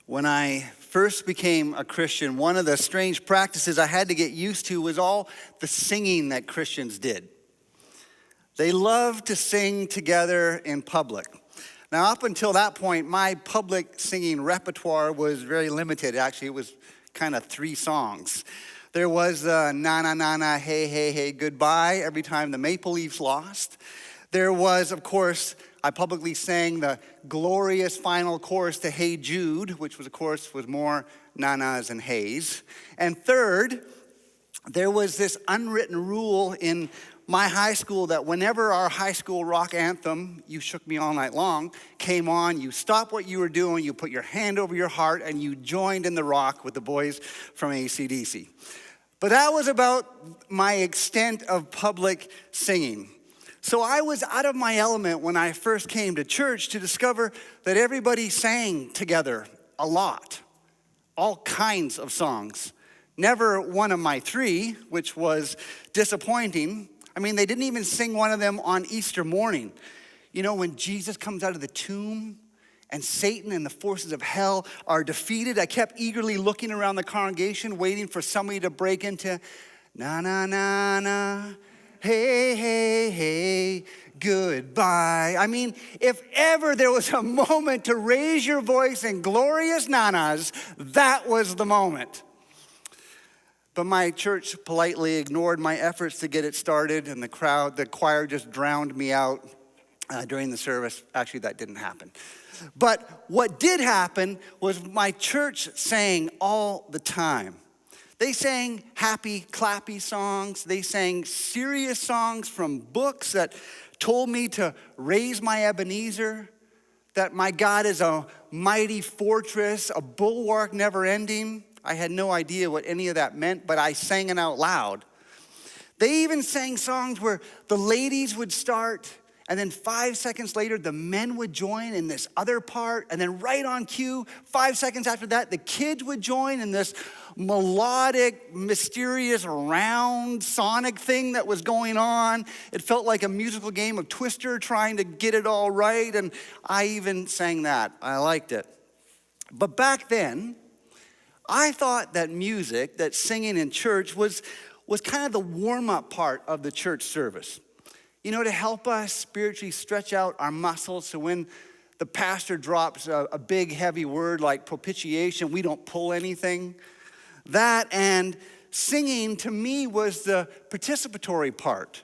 When I first became a Christian, one of the strange practices I had to get used to was all the singing that Christians did. They loved to sing together in public. Now, up until that point, my public singing repertoire was very limited. Actually, it was kind of 3 songs. There was na na na na, hey, hey, hey, goodbye, every time the Maple Leafs lost. There was, of course, I publicly sang the glorious final chorus to Hey Jude, which was, of course, was more nanas and hays. And third, there was this unwritten rule in my high school that whenever our high school rock anthem, You Shook Me All Night Long, came on, you stopped what you were doing, you put your hand over your heart, and you joined in the rock with the boys from AC/DC. But that was about my extent of public singing. So I was out of my element when I first came to church to discover that everybody sang together a lot, all kinds of songs. Never one of my 3, which was disappointing. I mean, they didn't even sing one of them on Easter morning. You know, when Jesus comes out of the tomb and Satan and the forces of hell are defeated, I kept eagerly looking around the congregation, waiting for somebody to break into na na na na, hey, hey, hey, goodbye. I mean, if ever there was a moment to raise your voice in glorious nanas, that was the moment. But my church politely ignored my efforts to get it started, and the choir just drowned me out during the service. Actually, that didn't happen. But what did happen was my church sang all the time. They sang happy, clappy songs. They sang serious songs from books that told me to raise my Ebenezer, that my God is a mighty fortress, a bulwark never ending. I had no idea what any of that meant, but I sang it out loud. They even sang songs where the ladies would start, and then 5 seconds later, the men would join in this other part, and then right on cue, 5 seconds after that, the kids would join in this melodic, mysterious, round, sonic thing that was going on. It felt like a musical game of Twister trying to get it all right, and I even sang that. I liked it. But back then, I thought that music, that singing in church was kind of the warm-up part of the church service. You know, to help us spiritually stretch out our muscles so when the pastor drops a big, heavy word like propitiation, we don't pull anything. That and singing, to me, was the participatory part,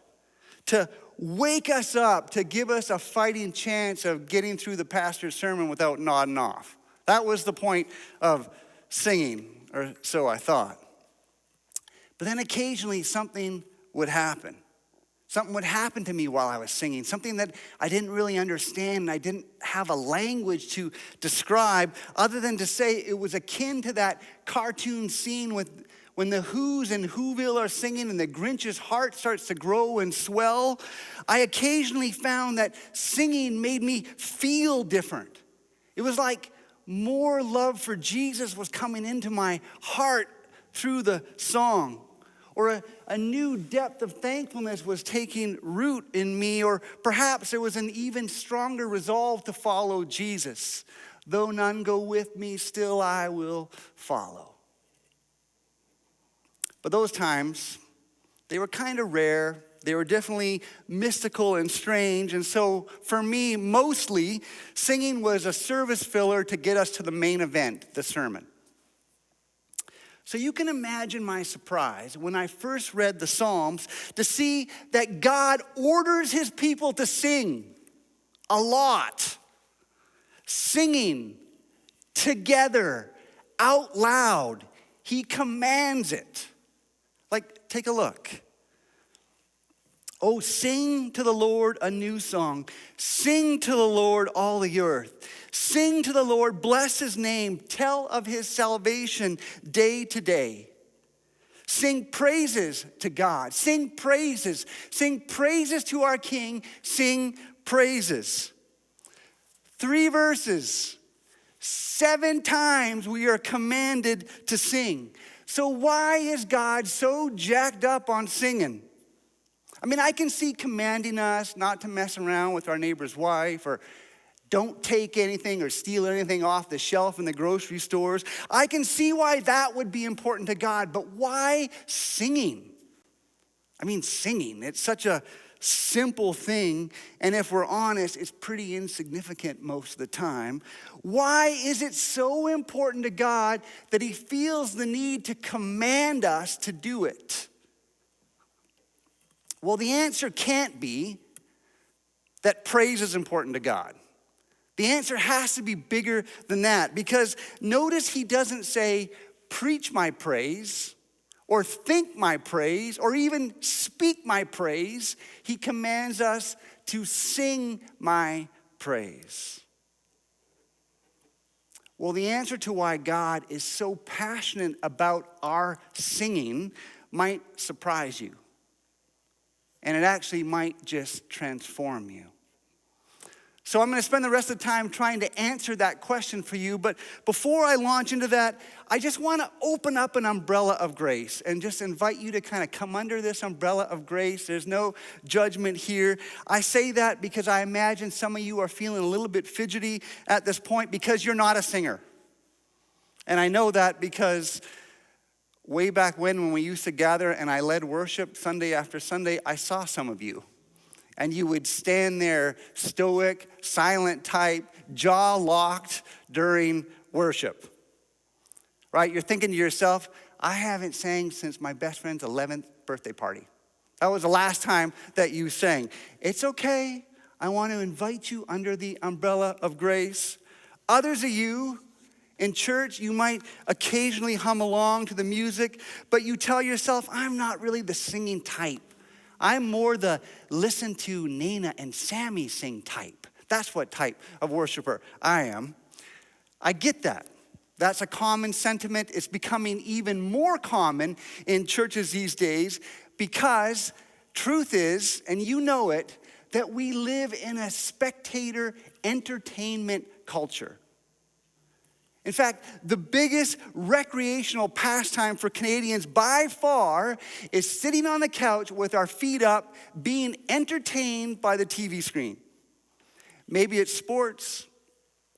to wake us up, to give us a fighting chance of getting through the pastor's sermon without nodding off. That was the point of singing, or so I thought. But then occasionally something would happen. Something would happen to me while I was singing, something that I didn't really understand, and I didn't have a language to describe other than to say it was akin to that cartoon scene when the Who's in Whoville are singing and the Grinch's heart starts to grow and swell. I occasionally found that singing made me feel different. It was like more love for Jesus was coming into my heart through the song. Or a new depth of thankfulness was taking root in me, or perhaps there was an even stronger resolve to follow Jesus. Though none go with me, still I will follow. But those times, they were kind of rare. They were definitely mystical and strange. And so for me, mostly, singing was a service filler to get us to the main event, the sermon. So you can imagine my surprise when I first read the Psalms to see that God orders his people to sing a lot. Singing together, out loud. He commands it. Like, take a look. Oh, sing to the Lord a new song. Sing to the Lord all the earth. Sing to the Lord, bless his name. Tell of his salvation day to day. Sing praises to God. Sing praises. Sing praises to our King. Sing praises. 3 verses. 7 times we are commanded to sing. So why is God so jacked up on singing? I mean, I can see commanding us not to mess around with our neighbor's wife or Don't take anything or steal anything off the shelf in the grocery stores. I can see why that would be important to God, but why singing? I mean, singing, it's such a simple thing, and if we're honest, it's pretty insignificant most of the time. Why is it so important to God that he feels the need to command us to do it? Well, the answer can't be that praise is important to God. The answer has to be bigger than that, because notice he doesn't say, preach my praise, or think my praise, or even speak my praise. He commands us to sing my praise. Well, the answer to why God is so passionate about our singing might surprise you. And it actually might just transform you. So I'm going to spend the rest of the time trying to answer that question for you. But before I launch into that, I just want to open up an umbrella of grace and just invite you to kind of come under this umbrella of grace. There's no judgment here. I say that because I imagine some of you are feeling a little bit fidgety at this point because you're not a singer. And I know that because way back when we used to gather and I led worship Sunday after Sunday, I saw some of you. And you would stand there stoic, silent type, jaw locked during worship. Right? You're thinking to yourself, I haven't sang since my best friend's 11th birthday party. That was the last time that you sang. It's okay. I want to invite you under the umbrella of grace. Others of you in church, you might occasionally hum along to the music, but you tell yourself, I'm not really the singing type. I'm more the listen to Nina and Sammy sing type. That's what type of worshiper I am. I get that. That's a common sentiment. It's becoming even more common in churches these days because truth is, and you know it, that we live in a spectator entertainment culture. In fact, the biggest recreational pastime for Canadians by far is sitting on the couch with our feet up, being entertained by the TV screen. Maybe it's sports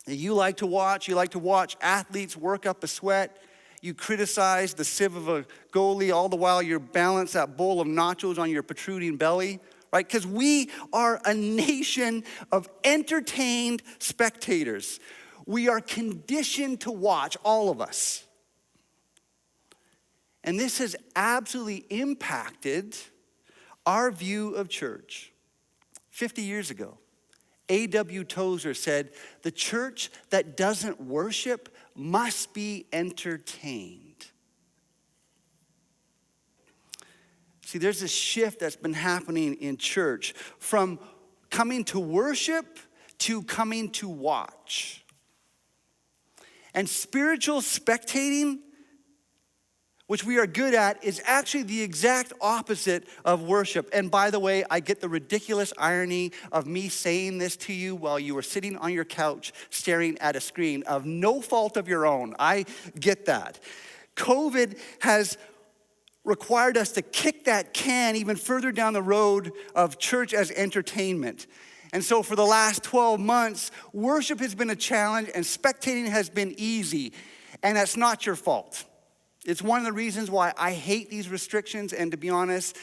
that you like to watch. You like to watch athletes work up a sweat. You criticize the sieve of a goalie all the while you balance that bowl of nachos on your protruding belly, right? Because we are a nation of entertained spectators. We are conditioned to watch, all of us. And this has absolutely impacted our view of church. 50 years ago, A.W. Tozer said, the church that doesn't worship must be entertained. See, there's this shift that's been happening in church from coming to worship to coming to watch. And spiritual spectating, which we are good at, is actually the exact opposite of worship. And by the way, I get the ridiculous irony of me saying this to you while you were sitting on your couch staring at a screen of no fault of your own. I get that. COVID has required us to kick that can even further down the road of church as entertainment. And so for the last 12 months, worship has been a challenge and spectating has been easy. And that's not your fault. It's one of the reasons why I hate these restrictions, and to be honest,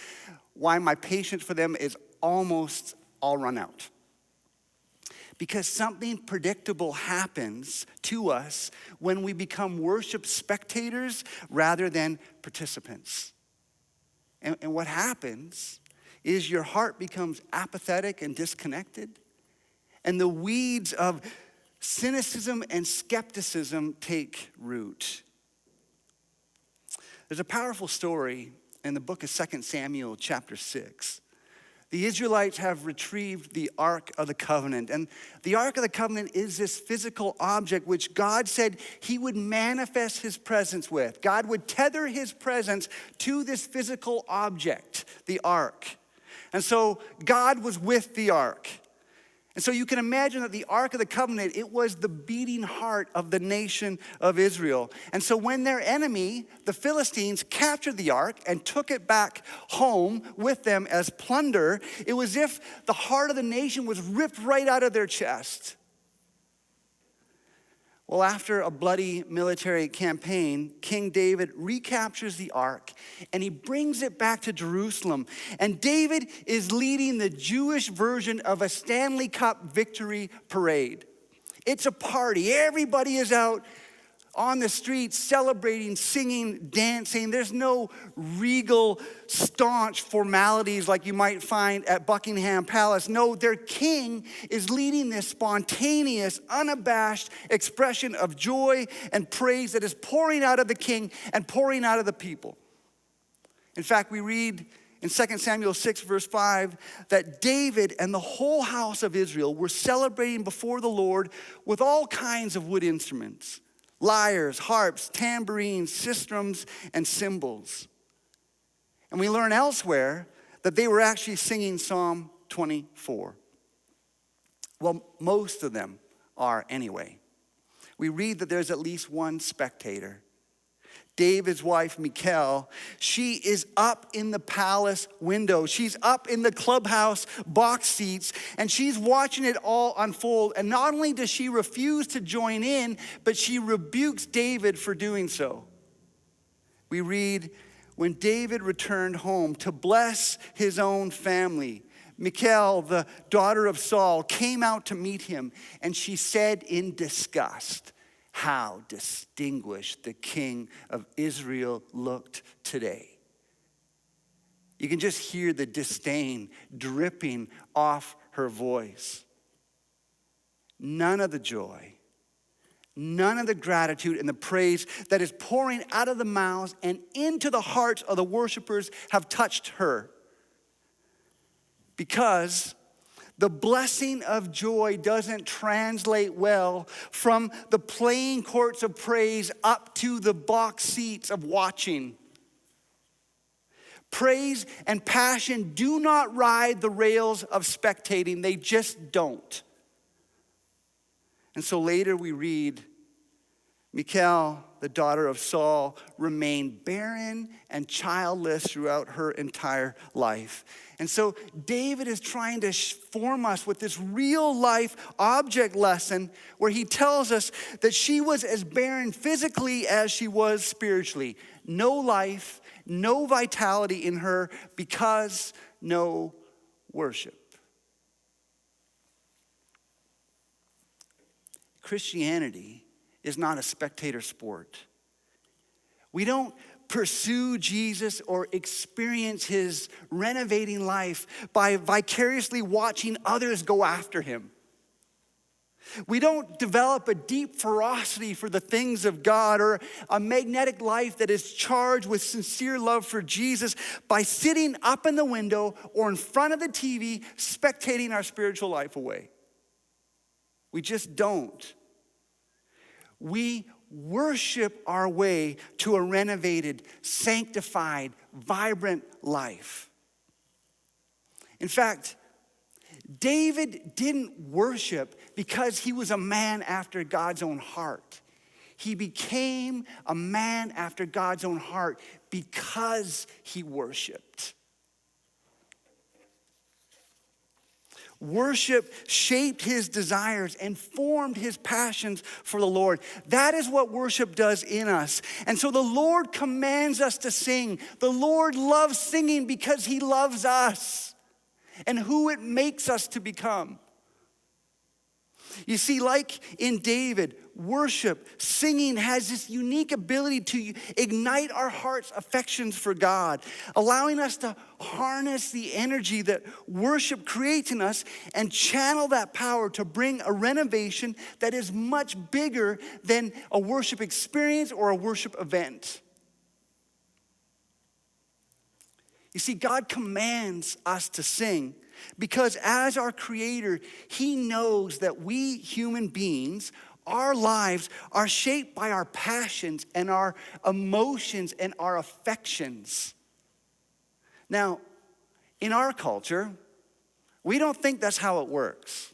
why my patience for them is almost all run out. Because something predictable happens to us when we become worship spectators rather than participants. And what happens is your heart becomes apathetic and disconnected, and the weeds of cynicism and skepticism take root. There's a powerful story in the book of 2 Samuel chapter 6. The Israelites have retrieved the Ark of the Covenant, and the Ark of the Covenant is this physical object which God said he would manifest his presence with. God would tether his presence to this physical object, the Ark. And so God was with the ark. And so you can imagine that the Ark of the Covenant, it was the beating heart of the nation of Israel. And so when their enemy, the Philistines, captured the ark and took it back home with them as plunder, it was as if the heart of the nation was ripped right out of their chest. Well, after a bloody military campaign, King David recaptures the ark and he brings it back to Jerusalem. And David is leading the Jewish version of a Stanley Cup victory parade. It's a party. Everybody is out on the streets celebrating, singing, dancing. There's no regal, staunch formalities like you might find at Buckingham Palace. No, their king is leading this spontaneous, unabashed expression of joy and praise that is pouring out of the king and pouring out of the people. In fact, we read in 2 Samuel 6, verse 5, that David and the whole house of Israel were celebrating before the Lord with all kinds of wood instruments: lyres, harps, tambourines, sistrums, and cymbals. And we learn elsewhere that they were actually singing Psalm 24. Well, most of them are anyway. We read that there's at least one spectator. David's wife, Michal, she is up in the palace window. She's up in the clubhouse box seats, and she's watching it all unfold. And not only does she refuse to join in, but she rebukes David for doing so. We read, when David returned home to bless his own family, Michal, the daughter of Saul, came out to meet him, and she said in disgust, "How distinguished the king of Israel looked today." You can just hear the disdain dripping off her voice. None of the joy, none of the gratitude and the praise that is pouring out of the mouths and into the hearts of the worshipers have touched her. Because the blessing of joy doesn't translate well from the playing courts of praise up to the box seats of watching. Praise and passion do not ride the rails of spectating. They just don't. And so later we read, Michal, the daughter of Saul, remained barren and childless throughout her entire life. And so David is trying to form us with this real life object lesson where he tells us that she was as barren physically as she was spiritually. No life, no vitality in her because no worship. Christianity is not a spectator sport. We don't pursue Jesus or experience his renovating life by vicariously watching others go after him. We don't develop a deep ferocity for the things of God or a magnetic life that is charged with sincere love for Jesus by sitting up in the window or in front of the TV spectating our spiritual life away. We just don't. We worship our way to a renovated, sanctified, vibrant life. In fact, David didn't worship because he was a man after God's own heart. He became a man after God's own heart because he worshiped. Worship shaped his desires and formed his passions for the Lord. That is what worship does in us. And so the Lord commands us to sing. The Lord loves singing because he loves us and who it makes us to become. You see, like in David, worship, singing has this unique ability to ignite our heart's affections for God, allowing us to harness the energy that worship creates in us and channel that power to bring a renovation that is much bigger than a worship experience or a worship event. You see, God commands us to sing because as our Creator, he knows that we human beings, our lives are shaped by our passions and our emotions and our affections. Now, in our culture, we don't think that's how it works.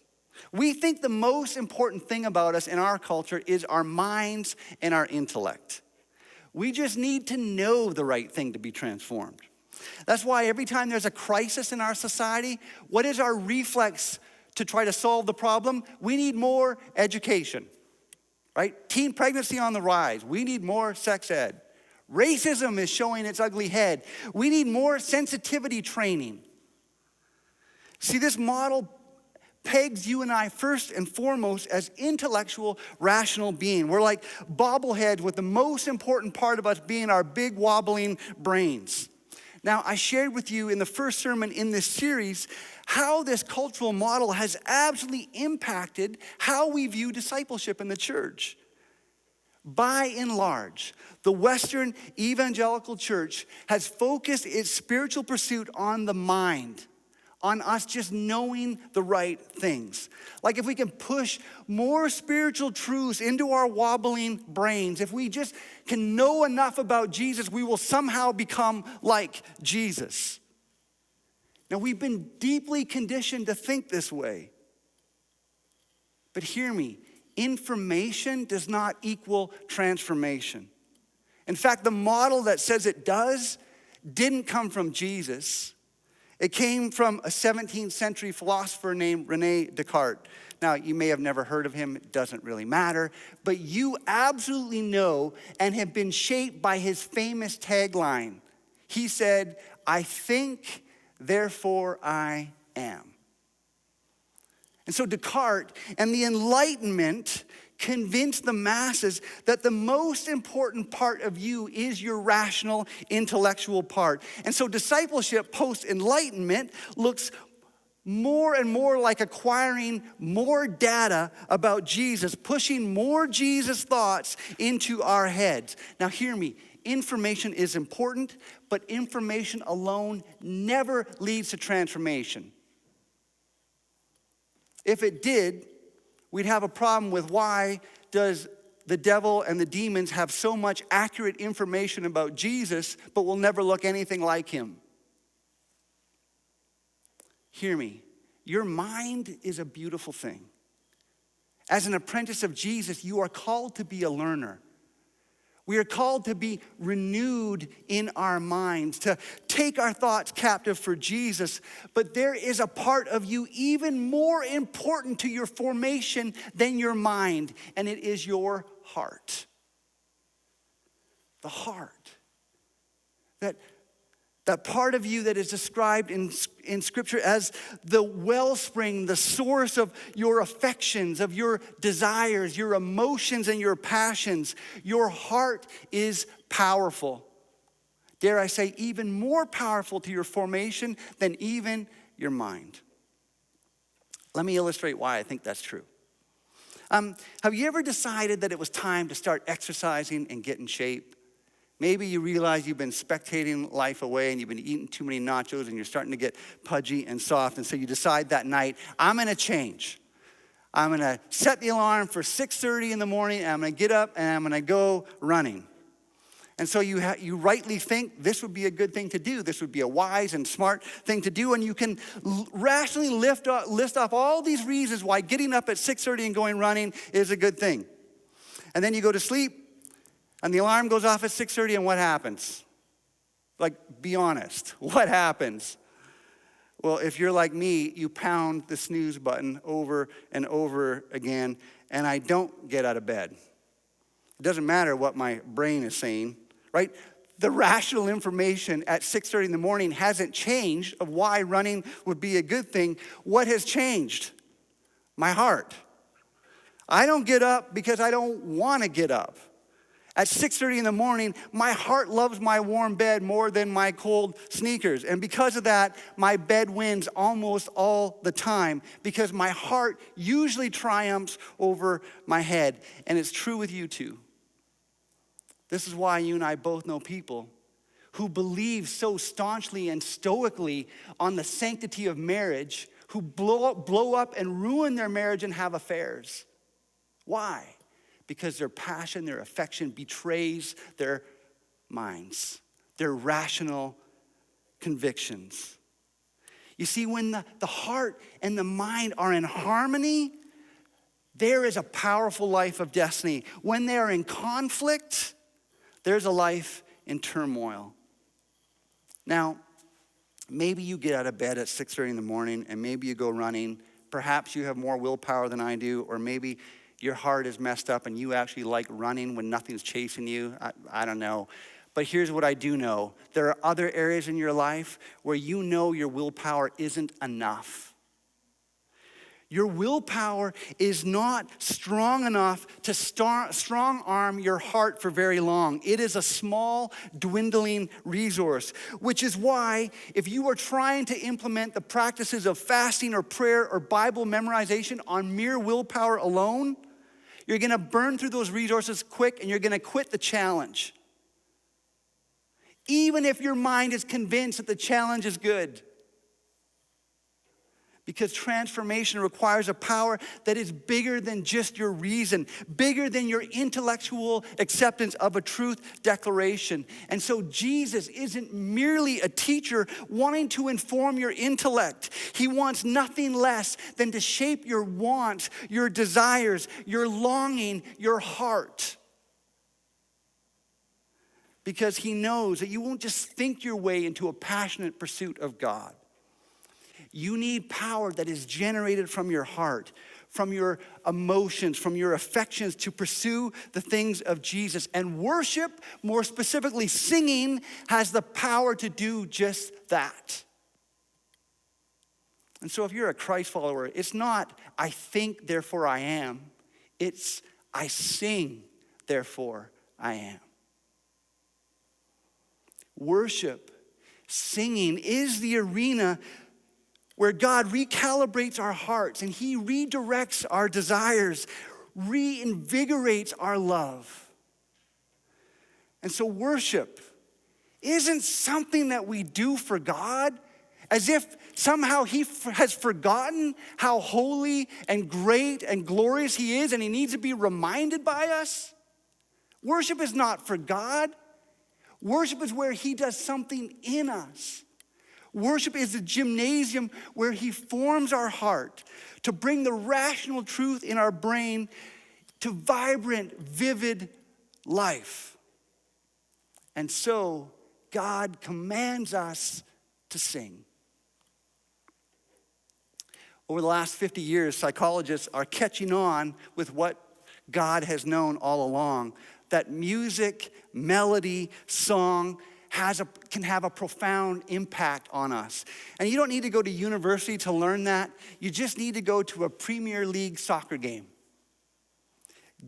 We think the most important thing about us in our culture is our minds and our intellect. We just need to know the right thing to be transformed. That's why every time there's a crisis in our society, what is our reflex to try to solve the problem? We need more education. right? Teen pregnancy on the rise. We need more sex ed. Racism is showing its ugly head. We need more sensitivity training. See, this model pegs you and I first and foremost as intellectual, rational being. We're like bobbleheads with the most important part of us being our big wobbling brains. Now, I shared with you in the first sermon in this series how this cultural model has absolutely impacted how we view discipleship in the church. By and large, the Western evangelical church has focused its spiritual pursuit on the mind, on us just knowing the right things. Like if we can push more spiritual truths into our wobbling brains, if we just can know enough about Jesus, we will somehow become like Jesus. Now, we've been deeply conditioned to think this way. But hear me, information does not equal transformation. In fact, the model that says it does didn't come from Jesus. It came from a 17th century philosopher named René Descartes. Now, you may have never heard of him. It doesn't really matter. But you absolutely know and have been shaped by his famous tagline. He said, "I think, therefore I am." And so Descartes and the Enlightenment convinced the masses that the most important part of you is your rational, intellectual part. And so discipleship post-Enlightenment looks more and more like acquiring more data about Jesus, pushing more Jesus thoughts into our heads. Now hear me, information is important, but information alone never leads to transformation. If it did, we'd have a problem with why does the devil and the demons have so much accurate information about Jesus, but will never look anything like him. Hear me, your mind is a beautiful thing. As an apprentice of Jesus, you are called to be a learner. We are called to be renewed in our minds, to take our thoughts captive for Jesus. But there is a part of you even more important to your formation than your mind, and it is your heart. The heart. That part of you that is described in Scripture as the wellspring, the source of your affections, of your desires, your emotions, and your passions. Your heart is powerful. Dare I say, even more powerful to your formation than even your mind. Let me illustrate why I think that's true. Have you ever decided that it was time to start exercising and get in shape? Maybe you realize you've been spectating life away and you've been eating too many nachos and you're starting to get pudgy and soft. And so you decide that night, I'm going to change. I'm going to set the alarm for 6:30 in the morning and I'm going to get up and I'm going to go running. And so you rightly think this would be a good thing to do. This would be a wise and smart thing to do. And you can rationally list off all these reasons why getting up at 6:30 and going running is a good thing. And then you go to sleep. And the alarm goes off at 6:30, and what happens? Like, be honest. What happens? Well, if you're like me, you pound the snooze button over and over again, and I don't get out of bed. It doesn't matter what my brain is saying, right? The rational information at 6:30 in the morning hasn't changed of why running would be a good thing. What has changed? My heart. I don't get up because I don't want to get up. At 6:30 in the morning, my heart loves my warm bed more than my cold sneakers. And because of that, my bed wins almost all the time because my heart usually triumphs over my head. And it's true with you too. This is why you and I both know people who believe so staunchly and stoically on the sanctity of marriage, who blow up and ruin their marriage and have affairs. Why? Because their passion, their affection betrays their minds, their rational convictions. You see, when the heart and the mind are in harmony, there is a powerful life of destiny. When they are in conflict, there's a life in turmoil. Now, maybe you get out of bed at 6:30 in the morning and maybe you go running. Perhaps you have more willpower than I do, or maybe your heart is messed up and you actually like running when nothing's chasing you. I don't know. But here's what I do know. There are other areas in your life where you know your willpower isn't enough. Your willpower is not strong enough to strong arm your heart for very long. It is a small, dwindling resource, which is why if you are trying to implement the practices of fasting or prayer or Bible memorization on mere willpower alone, you're going to burn through those resources quick and you're going to quit the challenge. Even if your mind is convinced that the challenge is good. Because transformation requires a power that is bigger than just your reason, bigger than your intellectual acceptance of a truth declaration. And so Jesus isn't merely a teacher wanting to inform your intellect. He wants nothing less than to shape your wants, your desires, your longing, your heart. Because he knows that you won't just think your way into a passionate pursuit of God. You need power that is generated from your heart, from your emotions, from your affections to pursue the things of Jesus. And worship, more specifically singing, has the power to do just that. And so if you're a Christ follower, it's not, I think, therefore I am. It's, I sing, therefore I am. Worship, singing is the arena where God recalibrates our hearts and he redirects our desires, reinvigorates our love. And so worship isn't something that we do for God as if somehow he has forgotten how holy and great and glorious he is and he needs to be reminded by us. Worship is not for God. Worship is where he does something in us. Worship is the gymnasium where he forms our heart to bring the rational truth in our brain to vibrant, vivid life. And so God commands us to sing. Over the last 50 years, psychologists are catching on with what God has known all along, that music, melody, song, can have a profound impact on us. And you don't need to go to university to learn that. You just need to go to a Premier League soccer game.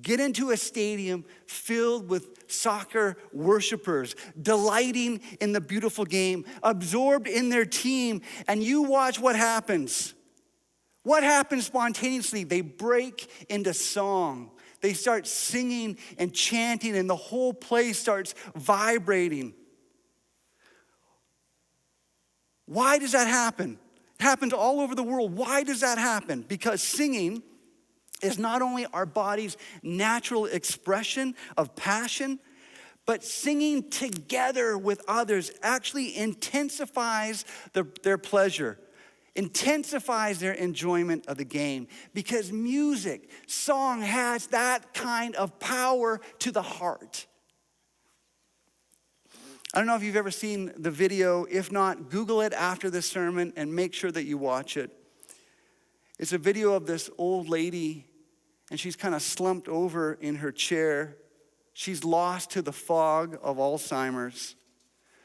Get into a stadium filled with soccer worshipers, delighting in the beautiful game, absorbed in their team, and you watch what happens. What happens spontaneously? They break into song. They start singing and chanting, and the whole place starts vibrating. Why does that happen? It happens all over the world. Why does that happen? Because singing is not only our body's natural expression of passion, but singing together with others actually intensifies their pleasure, intensifies their enjoyment of the game. Because music, song has that kind of power to the heart. I don't know if you've ever seen the video. If not, Google it after this sermon and make sure that you watch it. It's a video of this old lady, and she's kind of slumped over in her chair. She's lost to the fog of Alzheimer's.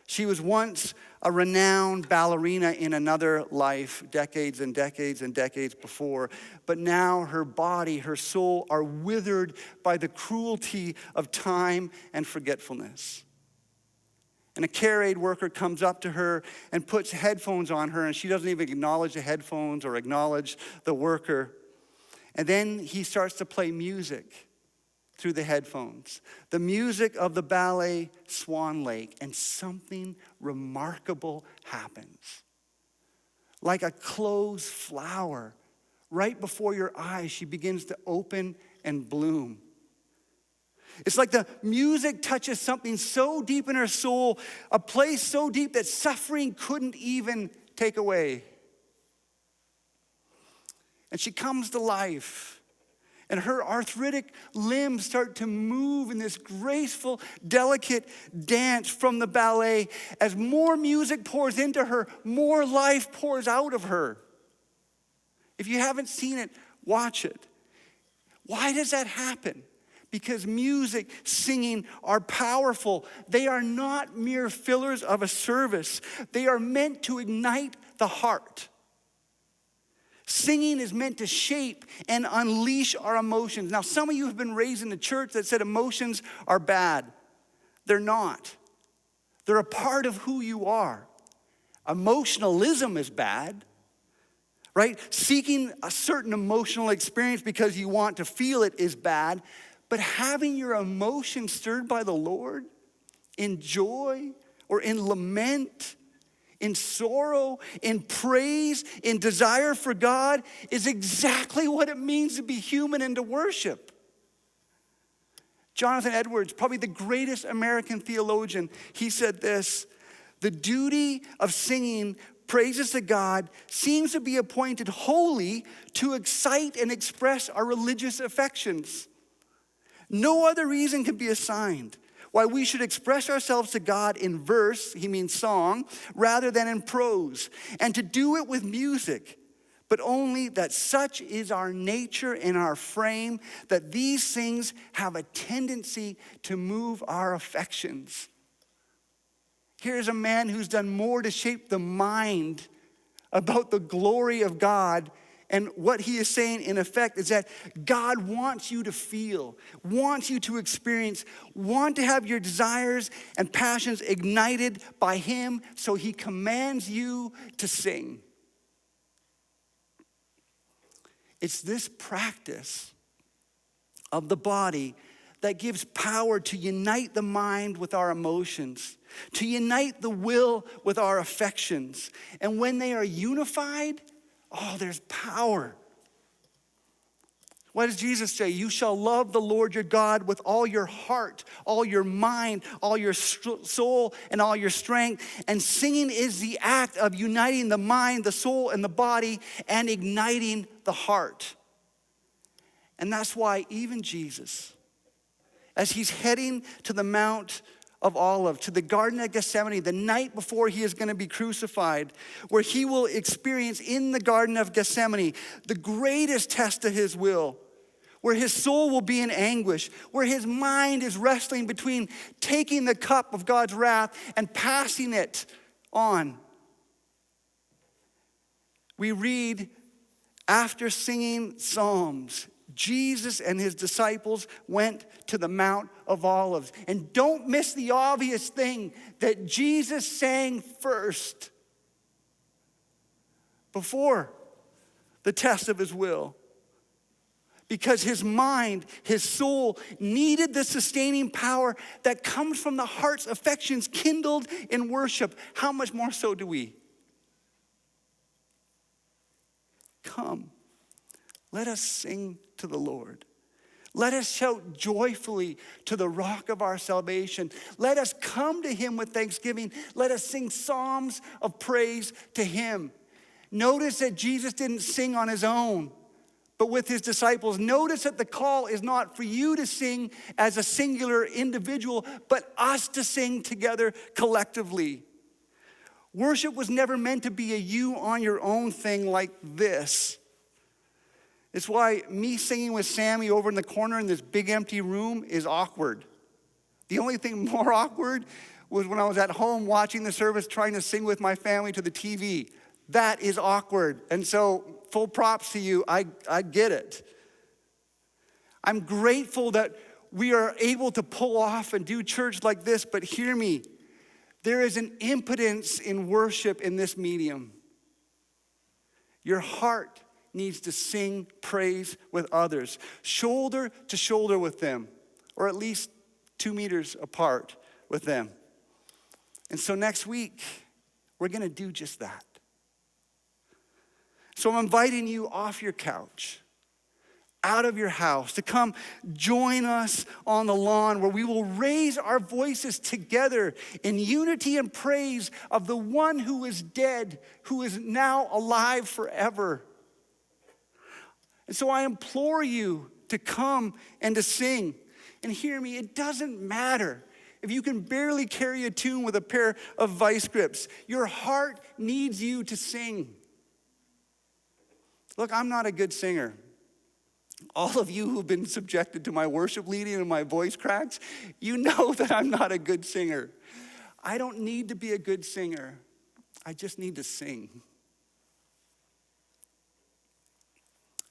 She was once a renowned ballerina in another life, decades and decades and decades before. But now her body, her soul are withered by the cruelty of time and forgetfulness. And a care aid worker comes up to her and puts headphones on her, and she doesn't even acknowledge the headphones or acknowledge the worker. And then he starts to play music through the headphones, the music of the ballet Swan Lake, and something remarkable happens. Like a closed flower, right before your eyes, she begins to open and bloom. It's like the music touches something so deep in her soul, a place so deep that suffering couldn't even take away. And she comes to life, and her arthritic limbs start to move in this graceful, delicate dance from the ballet. As more music pours into her, more life pours out of her. If you haven't seen it, watch it. Why does that happen? Because music, singing are powerful. They are not mere fillers of a service. They are meant to ignite the heart. Singing is meant to shape and unleash our emotions. Now, some of you have been raised in a church that said emotions are bad. They're not. They're a part of who you are. Emotionalism is bad, right? Seeking a certain emotional experience because you want to feel it is bad. But having your emotions stirred by the Lord in joy or in lament, in sorrow, in praise, in desire for God is exactly what it means to be human and to worship. Jonathan Edwards, probably the greatest American theologian, he said this: the duty of singing praises to God seems to be appointed wholly to excite and express our religious affections. No other reason can be assigned why we should express ourselves to God in verse, he means song, rather than in prose, and to do it with music, but only that such is our nature and our frame, that these things have a tendency to move our affections. Here's a man who's done more to shape the mind about the glory of God. And what he is saying, in effect, is that God wants you to feel, wants you to experience, want to have your desires and passions ignited by him, so he commands you to sing. It's this practice of the body that gives power to unite the mind with our emotions, to unite the will with our affections. And when they are unified, oh, there's power. What does Jesus say? You shall love the Lord your God with all your heart, all your mind, all your soul, and all your strength. And singing is the act of uniting the mind, the soul, and the body, and igniting the heart. And that's why even Jesus, as he's heading to the Mount of Olives, to the Garden of Gethsemane, the night before he is going to be crucified, where he will experience in the Garden of Gethsemane the greatest test of his will, where his soul will be in anguish, where his mind is wrestling between taking the cup of God's wrath and passing it on. We read, after singing psalms, Jesus and his disciples went to the Mount of Olives. And don't miss the obvious thing that Jesus sang first, before the test of his will. Because his mind, his soul needed the sustaining power that comes from the heart's affections kindled in worship. How much more so do we? Come, let us sing to the Lord. Let us shout joyfully to the rock of our salvation. Let us come to him with thanksgiving. Let us sing psalms of praise to him. Notice that Jesus didn't sing on his own, but with his disciples. Notice that the call is not for you to sing as a singular individual, but us to sing together collectively. Worship was never meant to be a you on your own thing like this. It's why me singing with Sammy over in the corner in this big empty room is awkward. The only thing more awkward was when I was at home watching the service trying to sing with my family to the TV. That is awkward. And so full props to you. I get it. I'm grateful that we are able to pull off and do church like this, but hear me. There is an impotence in worship in this medium. Your heart needs to sing praise with others, shoulder to shoulder with them, or at least 2 meters apart with them. And so next week, we're going to do just that. So I'm inviting you off your couch, out of your house, to come join us on the lawn where we will raise our voices together in unity and praise of the one who is dead, who is now alive forever. And so I implore you to come and to sing. And hear me, it doesn't matter if you can barely carry a tune with a pair of vice grips. Your heart needs you to sing. Look, I'm not a good singer. All of you who've been subjected to my worship leading and my voice cracks, you know that I'm not a good singer. I don't need to be a good singer. I just need to sing.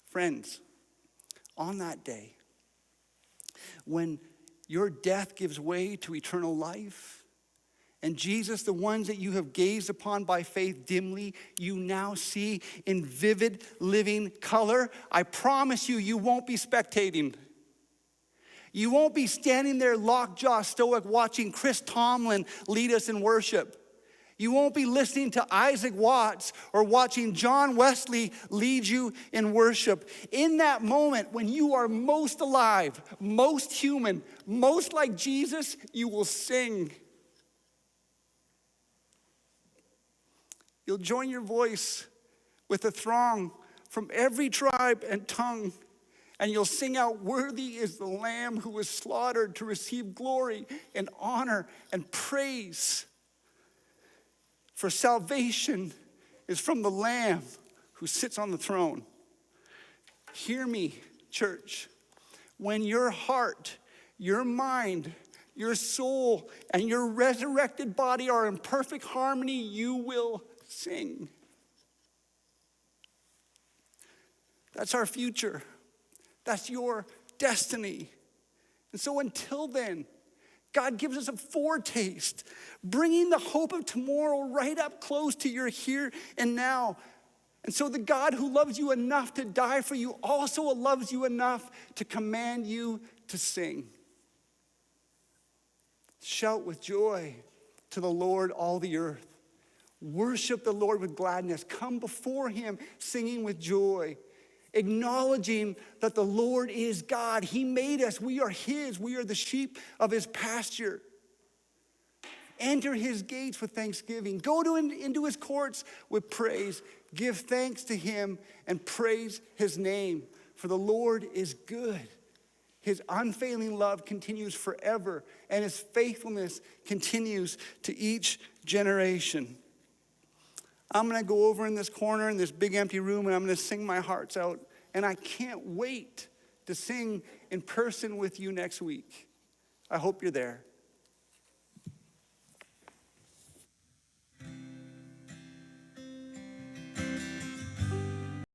Friends, on that day, when your death gives way to eternal life, and Jesus, the ones that you have gazed upon by faith dimly, you now see in vivid living color. I promise you, you won't be spectating. You won't be standing there lockjaw stoic watching Chris Tomlin lead us in worship. You won't be listening to Isaac Watts or watching John Wesley lead you in worship. In that moment, when you are most alive, most human, most like Jesus, you will sing. You'll join your voice with a throng from every tribe and tongue, and you'll sing out, "Worthy is the Lamb who was slaughtered to receive glory and honor and praise. For salvation is from the Lamb who sits on the throne." Hear me, church. When your heart, your mind, your soul, and your resurrected body are in perfect harmony, you will sing. That's our future. That's your destiny. And so until then, God gives us a foretaste, bringing the hope of tomorrow right up close to your here and now. And so the God who loves you enough to die for you also loves you enough to command you to sing. Shout with joy to the Lord, all the earth. Worship the Lord with gladness. Come before him singing with joy, acknowledging that the Lord is God. He made us. We are his. We are the sheep of his pasture. Enter his gates with thanksgiving. Go into his courts with praise. Give thanks to him and praise his name. For the Lord is good. His unfailing love continues forever, and his faithfulness continues to each generation. I'm going to go over in this corner in this big empty room, and I'm going to sing my hearts out. And I can't wait to sing in person with you next week. I hope you're there.